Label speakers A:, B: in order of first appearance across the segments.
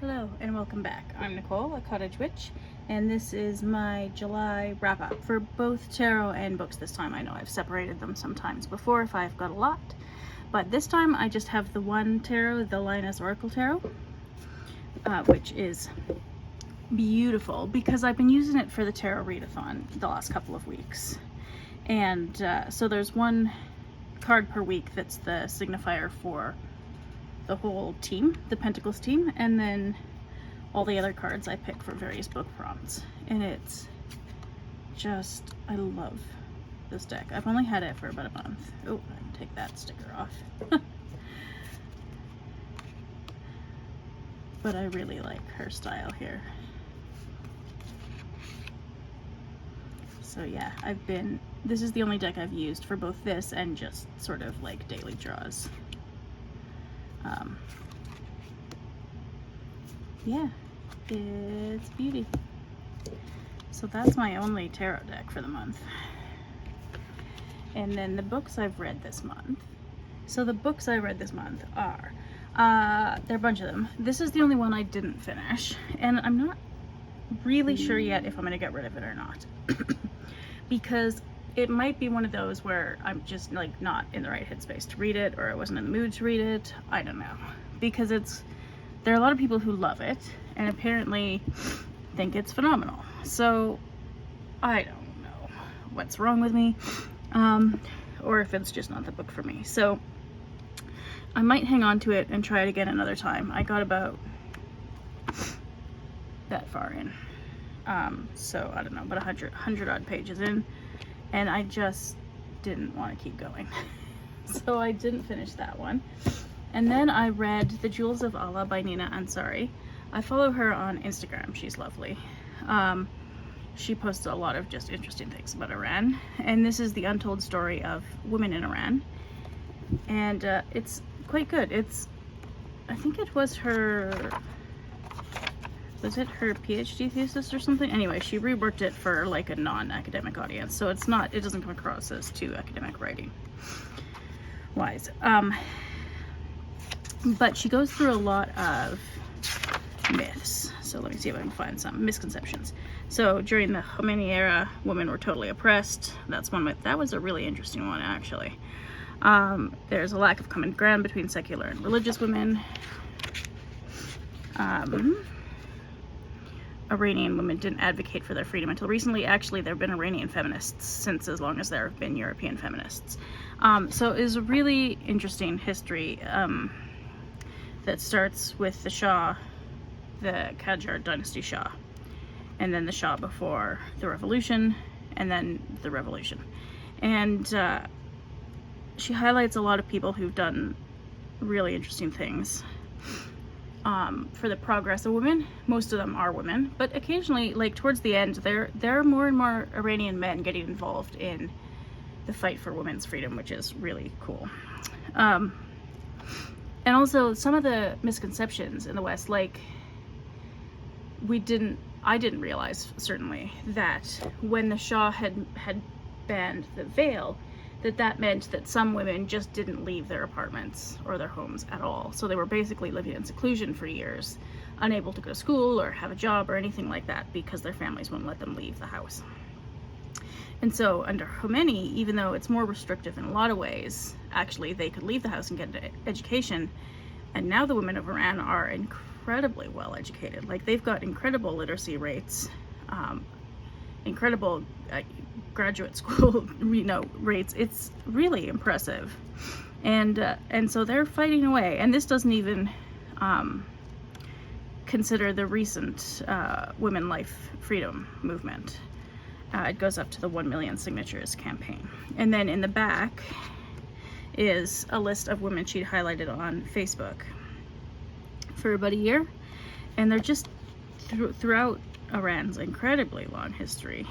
A: Hello and welcome back. I'm Nicole, a cottage witch, and this is my July wrap-up for both tarot and books this time. I know I've separated them sometimes before if I've got a lot, but this time I just have the one tarot, the Lioness Oracle Tarot, which is beautiful because I've been using it for the tarot readathon the last couple of weeks. And so there's one card per week that's the signifier for the whole team, the Pentacles team, and then all the other cards I pick for various book prompts. And it's just, I love this deck. I've only had it for about a month. Oh, I can take that sticker off. But I really like her style here. So yeah, this is the only deck I've used for both this and just sort of like daily draws. Yeah, it's beauty. So that's my only tarot deck for the month. And then the books I've read this month. So the books I read this month are, there are a bunch of them. This is the only one I didn't finish, and I'm not really sure yet if I'm going to get rid of it or not. Because it might be one of those where I'm just like not in the right headspace to read it, or I wasn't in the mood to read it. I don't know. Because there are a lot of people who love it and apparently think it's phenomenal. So I don't know what's wrong with me, or if it's just not the book for me. So I might hang on to it and try it again another time. I got about that far in. So I don't know, about 100 odd pages in, and I just didn't want to keep going. So I didn't finish that one. And then I read The Jewels of Allah by Nina Ansary. I follow her on Instagram. She's lovely. She posts a lot of just interesting things about Iran. And this is the untold story of women in Iran. And it's quite good. I think it was her PhD thesis or something? Anyway, she reworked it for like a non-academic audience. So it doesn't come across as too academic writing wise. But she goes through a lot of myths. So let me see if I can find some misconceptions. So during the Khomeini era, women were totally oppressed. That's one myth. That was a really interesting one, actually. There's a lack of common ground between secular and religious women. Iranian women didn't advocate for their freedom until recently. Actually, there have been Iranian feminists since as long as there have been European feminists. So it is a really interesting history that starts with the Shah, the Qajar dynasty Shah, and then the Shah before the revolution, and then the revolution. And she highlights a lot of people who've done really interesting things for the progress of women. Most of them are women, but occasionally, like towards the end, there are more and more Iranian men getting involved in the fight for women's freedom, which is really cool. And also some of the misconceptions in the West, like I didn't realize certainly that when the Shah had banned the veil, that meant that some women just didn't leave their apartments or their homes at all. So they were basically living in seclusion for years, unable to go to school or have a job or anything like that because their families wouldn't let them leave the house. And so under Khomeini, even though it's more restrictive in a lot of ways, actually they could leave the house and get an education. And now the women of Iran are incredibly well educated. Like they've got incredible literacy rates, incredible graduate school rates. It's really impressive. And so they're fighting away. And this doesn't even consider the recent women life freedom movement. It goes up to the 1 million signatures campaign. And then in the back is a list of women she'd highlighted on Facebook for about a year. And they're just throughout Iran's incredibly long history.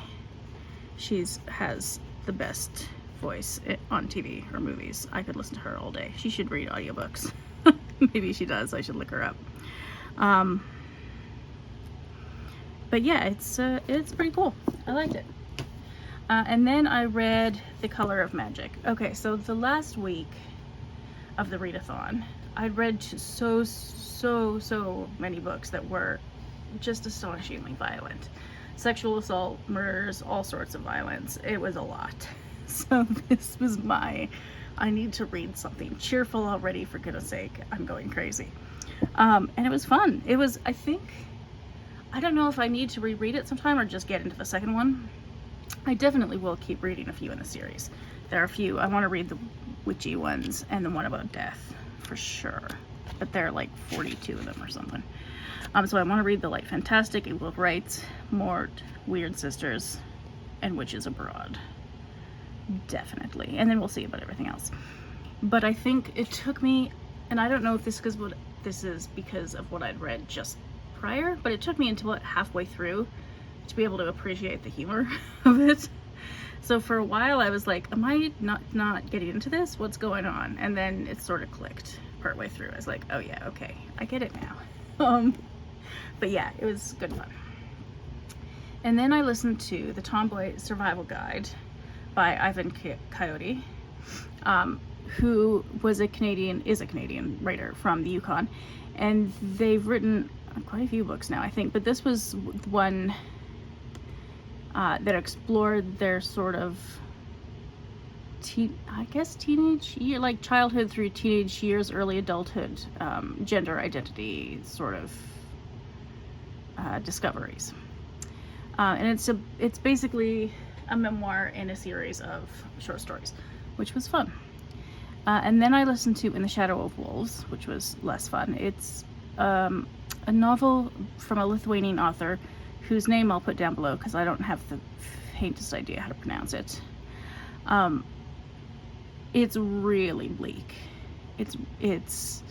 A: She has the best voice on TV or movies. I could listen to her all day. She should read audiobooks. Maybe she does. I should look her up. But yeah, it's pretty cool. I liked it. And then I read The Color of Magic. Okay, so the last week of the readathon, I'd read so many books that were just astonishingly violent. Sexual assault, murders, all sorts of violence. It was a lot. So this was I need to read something cheerful already, for goodness sake. I'm going crazy. And it was fun. It was, I don't know if I need to reread it sometime or just get into the second one. I definitely will keep reading a few in the series. There are a few. I want to read the witchy ones and the one about death for sure. But there are like 42 of them or something. So I want to read the like Fantastic, Equal Rights, Mort, Weird Sisters, and Witches Abroad. Definitely. And then we'll see about everything else. But I think it took me, and I don't know if this is because of what I'd read just prior, but it took me until halfway through to be able to appreciate the humor of it. So for a while I was like, am I not getting into this? What's going on? And then it sort of clicked partway through. I was like, oh yeah, okay, I get it now. But yeah, it was good fun. And then I listened to the Tomboy Survival Guide by Ivan Coyote, who is a Canadian writer from the Yukon, and they've written quite a few books now, I think, but this was one that explored their sort of teenage year, like childhood through teenage years, early adulthood, gender identity sort of discoveries. And it's basically a memoir in a series of short stories, which was fun. And then I listened to In the Shadow of Wolves, which was less fun. It's a novel from a Lithuanian author whose name I'll put down below because I don't have the faintest idea how to pronounce it. It's really bleak. It's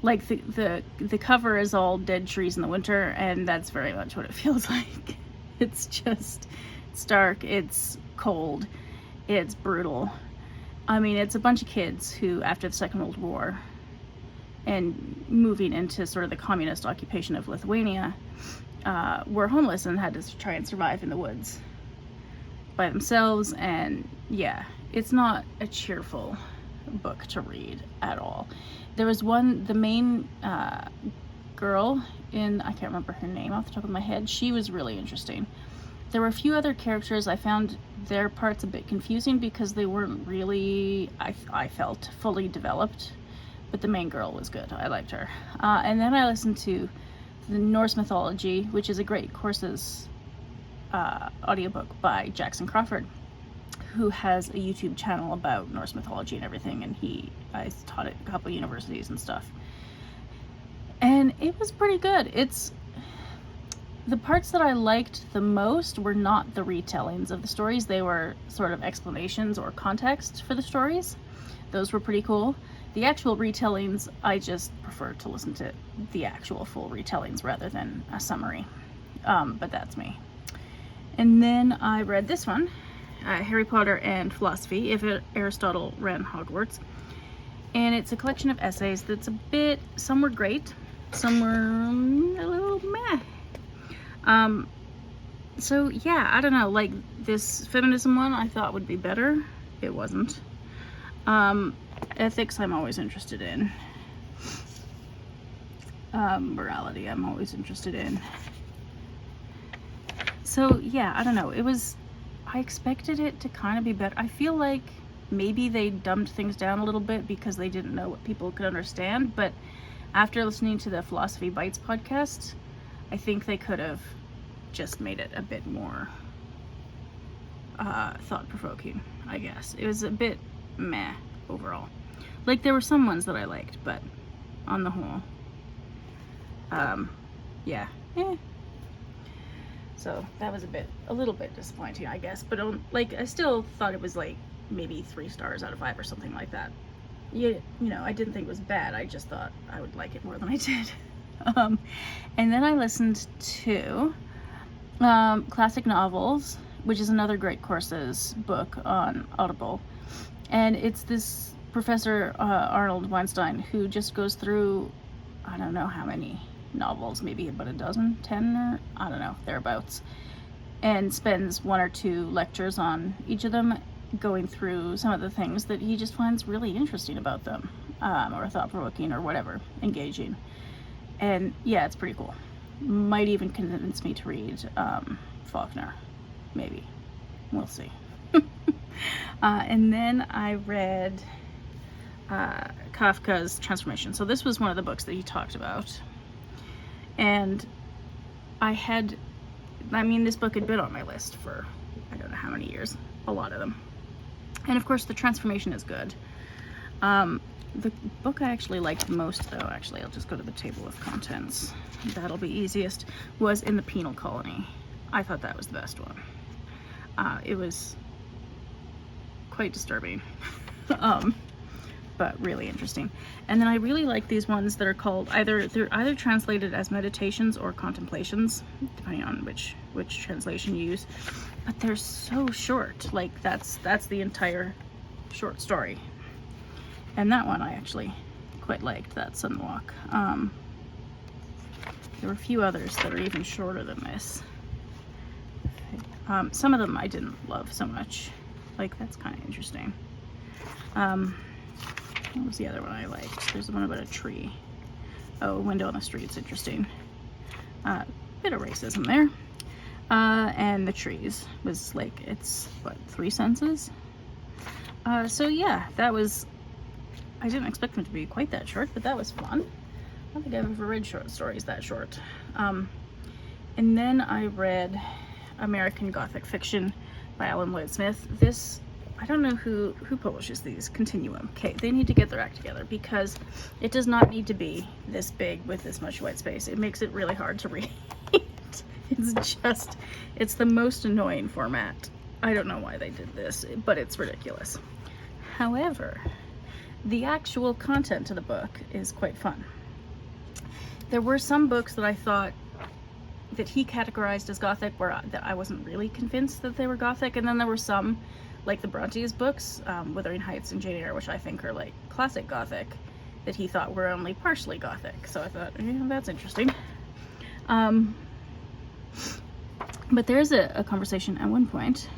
A: like the cover is all dead trees in the winter, and that's very much what it feels like. It's dark, it's cold, it's brutal. I mean, it's a bunch of kids who, after the Second World War and moving into sort of the communist occupation of Lithuania, were homeless and had to try and survive in the woods by themselves. And yeah, it's not a cheerful book to read at all. There was the main girl I can't remember her name off the top of my head. She was really interesting. There were a few other characters. I found their parts a bit confusing because they weren't really, I felt, fully developed. But the main girl was good. I liked her. And then I listened to the Norse Mythology, which is a great courses audiobook by Jackson Crawford, who has a YouTube channel about Norse mythology and everything, and I taught at a couple of universities and stuff. And it was pretty good. The parts that I liked the most were not the retellings of the stories. They were sort of explanations or context for the stories. Those were pretty cool. The actual retellings, I just prefer to listen to the actual full retellings rather than a summary. But that's me. And then I read this one, Harry Potter and Philosophy, If Aristotle Ran Hogwarts. And it's a collection of essays that's some were great, some were a little meh. So yeah, I don't know, like this feminism one I thought would be better. It wasn't. Ethics I'm always interested in. Morality I'm always interested in. So yeah, I don't know, I expected it to kind of be better. I feel like maybe they dumbed things down a little bit because they didn't know what people could understand, but after listening to the Philosophy Bites podcast, I think they could have just made it a bit more thought-provoking, I guess. It was a bit meh overall. Like, there were some ones that I liked, but on the whole, yeah, So that was a little bit disappointing, I guess. But like, I still thought it was like maybe 3 stars out of 5 or something like that. You know, I didn't think it was bad. I just thought I would like it more than I did. And then I listened to Classic Novels, which is another great courses book on Audible. And it's this Professor Arnold Weinstein who just goes through, I don't know how many novels, maybe about a dozen, 10, or I don't know, thereabouts, and spends 1 or 2 lectures on each of them, going through some of the things that he just finds really interesting about them. or thought-provoking or whatever, engaging. And yeah, it's pretty cool. Might even convince me to read Faulkner, maybe. We'll see. And then I read Kafka's Transformation. So this was one of the books that he talked about. And this book had been on my list for I don't know how many years, a lot of them. And of course the Transformation is good. The book I actually liked most, though, I'll just go to the table of contents, that'll be easiest, was In the Penal Colony. I thought that was the best one. It was quite disturbing, but really interesting. And then I really like these ones that are called they're either translated as meditations or contemplations, depending on which translation you use. But they're so short. Like that's the entire short story. And that one I actually quite liked, that Sunwalk. There were a few others that are even shorter than this. Some of them I didn't love so much. Like, that's kind of interesting. What was the other one I liked? There's one about a tree. Oh, A Window on the Street's interesting. Bit of racism there. And The Trees was like, it's what, 3 sentences? So yeah, that was, I didn't expect them to be quite that short, but that was fun. I don't think I've ever read short stories that short. And then I read American Gothic Fiction by Alan Lloyd Smith. This, I don't know who publishes these. Continuum. Okay, they need to get their act together, because it does not need to be this big with this much white space. It makes it really hard to read. It's the most annoying format. I don't know why they did this, but it's ridiculous. However, the actual content of the book is quite fun. There were some books that I thought that he categorized as Gothic that I wasn't really convinced that they were Gothic, and then there were some, like the Bronte's books, Wuthering Heights and Jane Eyre, which I think are like classic Gothic, that he thought were only partially Gothic. So I thought, that's interesting. But there's a conversation at one point,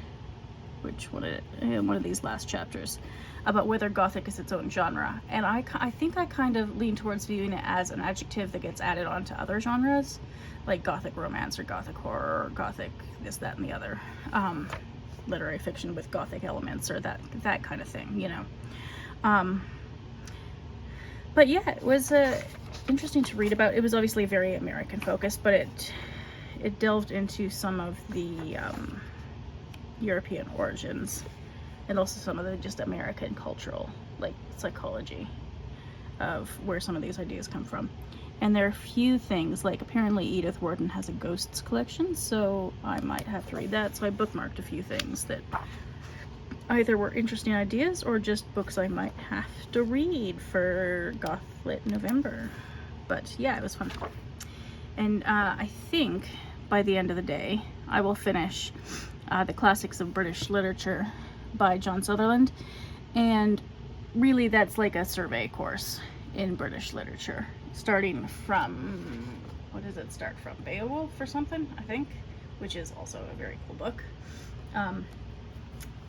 A: in one of these last chapters, about whether Gothic is its own genre. And I think I kind of lean towards viewing it as an adjective that gets added on to other genres, like Gothic romance or Gothic horror or Gothic this, that, and the other. Literary fiction with Gothic elements or that kind of thing, you know. But yeah, it was interesting to read about. It was obviously very American focused, but it delved into some of the European origins, and also some of the just American cultural, like, psychology of where some of these ideas come from. And there are a few things, like apparently Edith Wharton has a ghosts collection, so I might have to read that. So I bookmarked a few things that either were interesting ideas or just books I might have to read for Goth Lit November. But yeah, it was fun. And I think by the end of the day, I will finish The Classics of British Literature by John Sutherland. And really that's like a survey course in British literature, starting from, what does it start from? Beowulf or something, I think, which is also a very cool book. And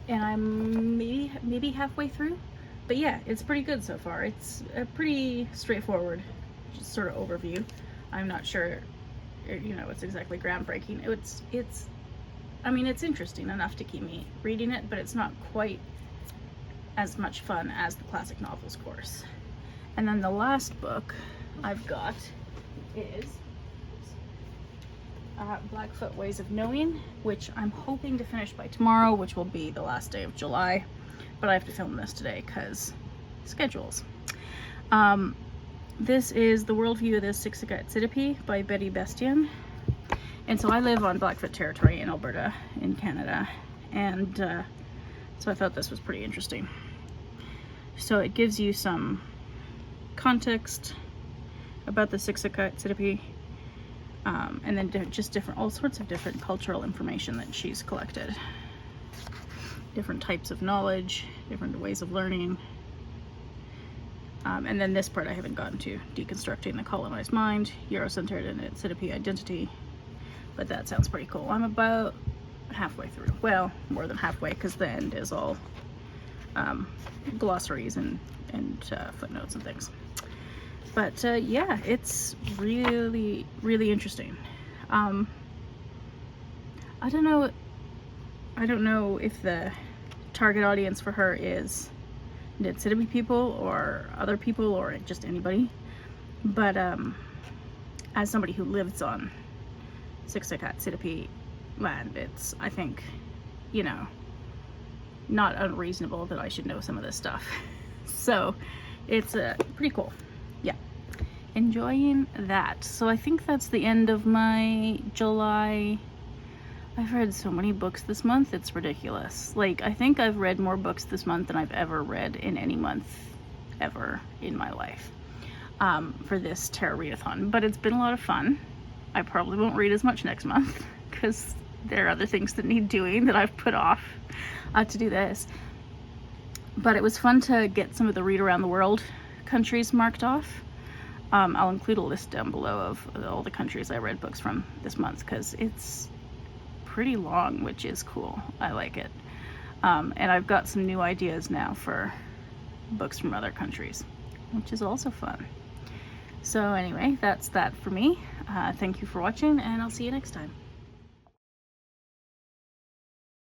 A: I'm maybe halfway through, but yeah, it's pretty good so far. It's a pretty straightforward just sort of overview. I'm not sure, it's exactly groundbreaking. It's interesting enough to keep me reading it, but it's not quite as much fun as the classic novels course. And then the last book I've got is Blackfoot Ways of Knowing, which I'm hoping to finish by tomorrow, which will be the last day of July. But I have to film this today because schedules. This is The Worldview of the Siksika-Tsitapi by Betty Bestian. And so I live on Blackfoot territory in Alberta, in Canada. And so I thought this was pretty interesting. So it gives you some context about the Siksika-Tsitapi, and then just all sorts of different cultural information that she's collected. Different types of knowledge, different ways of learning. And then this part I haven't gotten to, deconstructing the colonized mind, Eurocentered and Tsitapi identity. But that sounds pretty cool. I'm about halfway through. Well, more than halfway, because the end is all glossaries and footnotes and things. But yeah, it's really, really interesting. I don't know if the target audience for her is Nitsitapi people or other people or just anybody, but as somebody who lives on Siksika-Tsitapi land, it's, I think, you know, not unreasonable that I should know some of this stuff. So it's pretty cool. Yeah, enjoying that. So I think that's the end of my July. I've read so many books this month, it's ridiculous. Like, I think I've read more books this month than I've ever read in any month ever in my life for this tarot readathon. But it's been a lot of fun. I probably won't read as much next month because there are other things that need doing that I've put off to do this. But it was fun to get some of the read around the world countries marked off. I'll include a list down below of all the countries I read books from this month because it's pretty long, which is cool. I like it. And I've got some new ideas now for books from other countries, which is also fun. So anyway, that's that for me. Thank you for watching, and I'll see you next time.